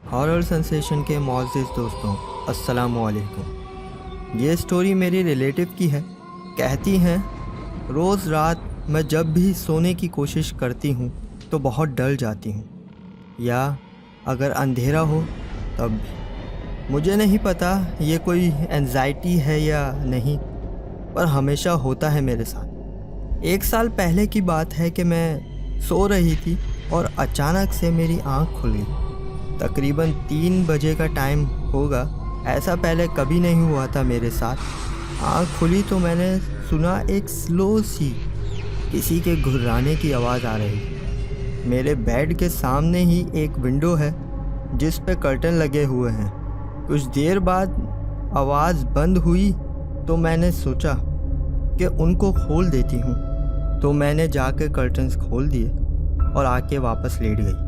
Horror sensation के मुअज़्ज़िज़ दोस्तों, अस्सलामु अलैकुम। ये स्टोरी मेरी रिलेटिव की है। कहती हैं रोज़ रात मैं जब भी सोने की कोशिश करती हूँ तो बहुत डर जाती हूँ, या अगर अंधेरा हो तब भी। मुझे नहीं पता ये कोई एंजाइटी है या नहीं, पर हमेशा होता है मेरे साथ। 1 साल पहले की बात है कि मैं सो रही थी और अचानक से मेरी आँख खुल गई। तकरीबन 3 बजे का टाइम होगा। ऐसा पहले कभी नहीं हुआ था मेरे साथ। आँख खुली तो मैंने सुना एक स्लो सी किसी के घुर्राने की आवाज़ आ रही थी। मेरे बेड के सामने ही एक विंडो है जिस पे कर्टन लगे हुए हैं। कुछ देर बाद आवाज़ बंद हुई तो मैंने सोचा कि उनको खोल देती हूँ, तो मैंने जाकर कर्टन्स खोल दिए और आके वापस लेट गई।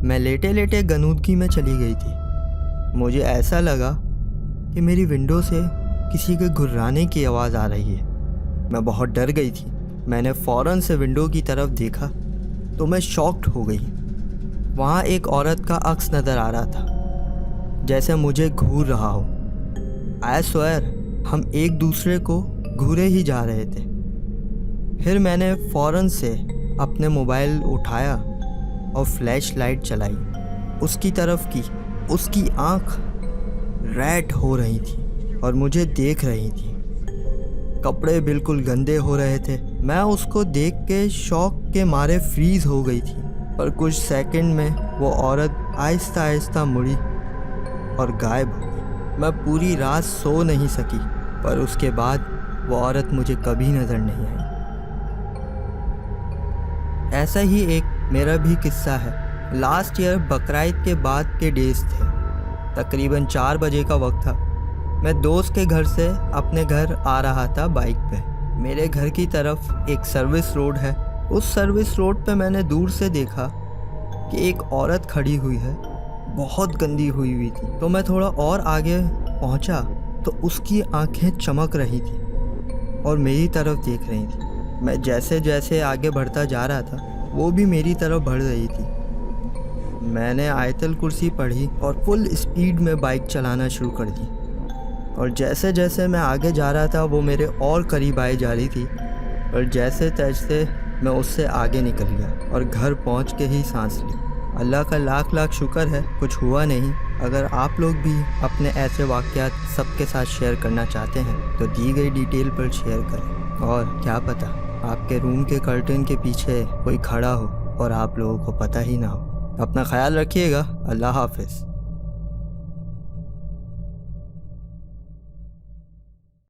मैं लेटे लेटे गनूदगी में चली गई थी। मुझे ऐसा लगा कि मेरी विंडो से किसी के घुर्राने की आवाज़ आ रही है। मैं बहुत डर गई थी। मैंने फ़ौरन से विंडो की तरफ देखा तो मैं शॉक्ड हो गई। वहाँ एक औरत का अक्स नज़र आ रहा था, जैसे मुझे घूर रहा हो। आई स्वेयर हम एक दूसरे को घूरे ही जा रहे थे। फिर मैंने फ़ौरन से अपने मोबाइल उठाया और फ्लैश लाइट चलाई उसकी तरफ की। उसकी आँख रेड हो रही थी और मुझे देख रही थी। कपड़े बिल्कुल गंदे हो रहे थे। मैं उसको देख के शौक के मारे फ्रीज़ हो गई थी, पर कुछ सेकंड में वो औरत आहिस्ता आहिस्ता मुड़ी और गायब हो गई। मैं पूरी रात सो नहीं सकी, पर उसके बाद वो औरत मुझे कभी नज़र नहीं आई। ऐसा ही एक मेरा भी किस्सा है। लास्ट ईयर बकरीद के बाद के डेज़ थे। तकरीबन 4 बजे का वक्त था। मैं दोस्त के घर से अपने घर आ रहा था बाइक पे। मेरे घर की तरफ एक सर्विस रोड है। उस सर्विस रोड पे मैंने दूर से देखा कि एक औरत खड़ी हुई है, बहुत गंदी हुई थी। तो मैं थोड़ा और आगे पहुंचा तो उसकी आंखें चमक रही थी और मेरी तरफ देख रही थी। मैं जैसे जैसे आगे बढ़ता जा रहा था वो भी मेरी तरफ बढ़ रही थी। मैंने आयतल कुर्सी पढ़ी और फुल स्पीड में बाइक चलाना शुरू कर दी, और जैसे जैसे मैं आगे जा रहा था वो मेरे और करीब आई जा रही थी, और जैसे तैसे मैं उससे आगे निकल गया और घर पहुंच के ही सांस ली। अल्लाह का लाख लाख शुक्र है कुछ हुआ नहीं। अगर आप लोग भी अपने ऐसे वाक़यात सबके साथ शेयर करना चाहते हैं तो दी गई डिटेल पर शेयर करें, और क्या पता आपके रूम के कर्टन के पीछे कोई खड़ा हो और आप लोगों को पता ही ना हो। अपना ख्याल रखिएगा। अल्लाह हाफ़िज़।